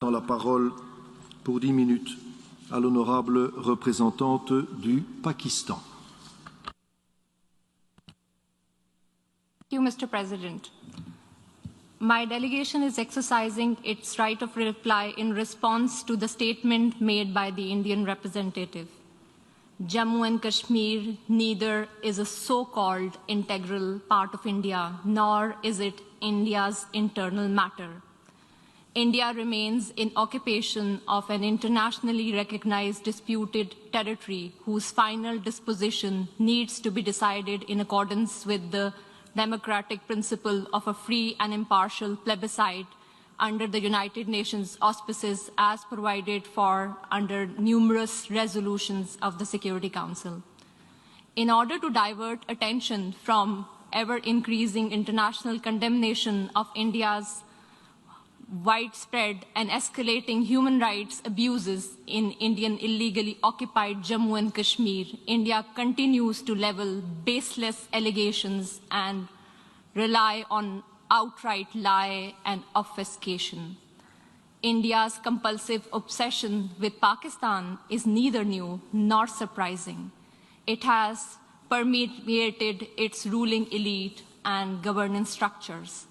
La parole pour 10 minutes à l'honorable représentante du Pakistan. Thank you, Mr. President. My delegation is exercising its right of reply in response to the statement made by the Indian representative. Jammu and Kashmir neither is a so-called integral part of India, nor is it India's internal matter. India remains in occupation of an internationally recognized disputed territory whose final disposition needs to be decided in accordance with the democratic principle of a free and impartial plebiscite under the United Nations auspices as provided for under numerous resolutions of the Security Council. In order to divert attention from ever-increasing international condemnation of India's widespread and escalating human rights abuses in Indian illegally occupied Jammu and Kashmir, India continues to level baseless allegations and rely on outright lie and obfuscation. India's compulsive obsession with Pakistan is neither new nor surprising. It has permeated its ruling elite and governance structures.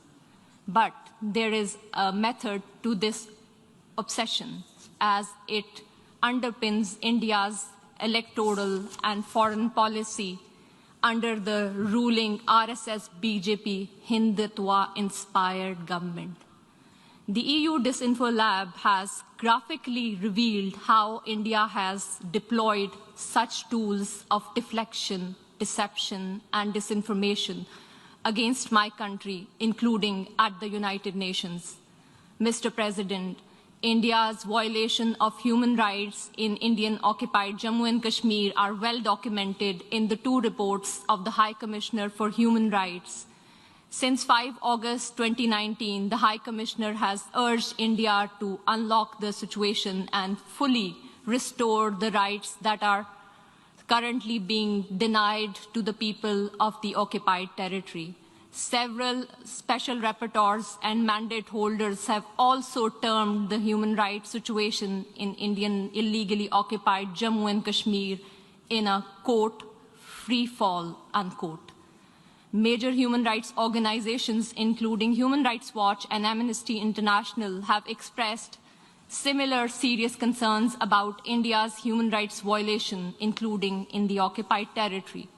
But there is a method to this obsession, as it underpins India's electoral and foreign policy under the ruling RSS-BJP Hindutva-inspired government. The EU Disinfo Lab has graphically revealed how India has deployed such tools of deflection, deception, and disinformation against my country, including at the United Nations. Mr. President, India's violation of human rights in Indian-occupied Jammu and Kashmir are well documented in the two reports of the High Commissioner for Human Rights. Since 5 August 2019, the High Commissioner has urged India to unlock the situation and fully restore the rights that are currently being denied to the people of the occupied territory. Several special rapporteurs and mandate holders have also termed the human rights situation in Indian illegally occupied Jammu and Kashmir in a, quote, free fall, unquote. Major human rights organizations, including Human Rights Watch and Amnesty International, have expressed similar serious concerns about India's human rights violation, including in the occupied territory.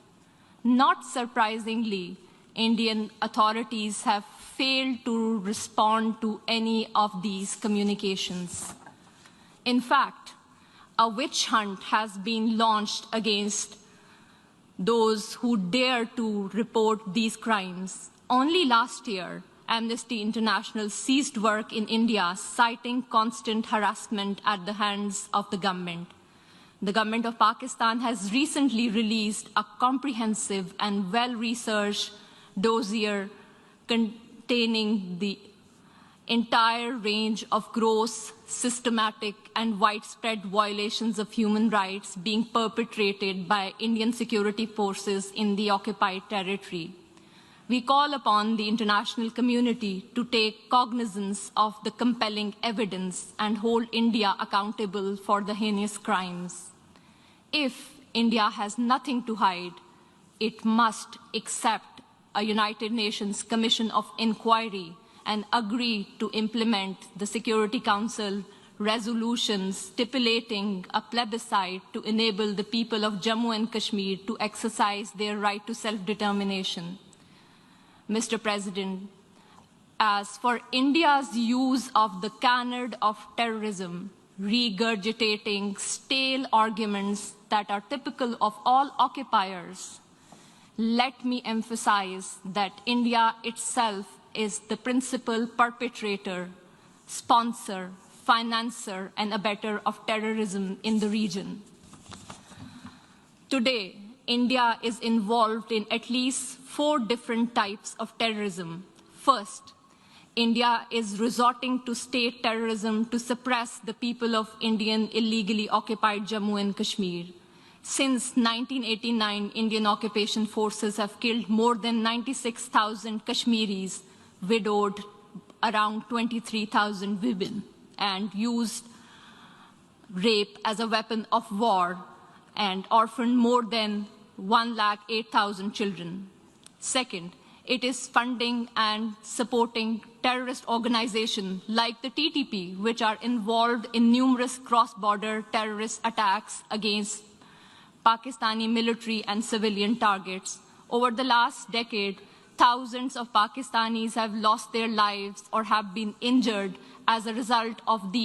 Not surprisingly, Indian authorities have failed to respond to any of these communications. In fact, a witch hunt has been launched against those who dare to report these crimes. Only last year, Amnesty International ceased work in India, citing constant harassment at the hands of the government. The government of Pakistan has recently released a comprehensive and well-researched dossier containing the entire range of gross, systematic, and widespread violations of human rights being perpetrated by Indian security forces in the occupied territory. We call upon the international community to take cognizance of the compelling evidence and hold India accountable for the heinous crimes. If India has nothing to hide, it must accept a United Nations Commission of Inquiry and agree to implement the Security Council resolutions stipulating a plebiscite to enable the people of Jammu and Kashmir to exercise their right to self-determination. Mr. President, as for India's use of the canard of terrorism, regurgitating stale arguments that are typical of all occupiers, let me emphasize that India itself is the principal perpetrator, sponsor, financer, and abettor of terrorism in the region. Today, India is involved in at least 4 different types of terrorism. First, India is resorting to state terrorism to suppress the people of Indian illegally occupied Jammu and Kashmir. Since 1989, Indian occupation forces have killed more than 96,000 Kashmiris, widowed around 23,000 women. and used rape as a weapon of war and orphaned more than 108,000 children. Second, it is funding and supporting terrorist organizations like the TTP, which are involved in numerous cross-border terrorist attacks against Pakistani military and civilian targets. Over the last decade, thousands of Pakistanis have lost their lives or have been injured as a result of these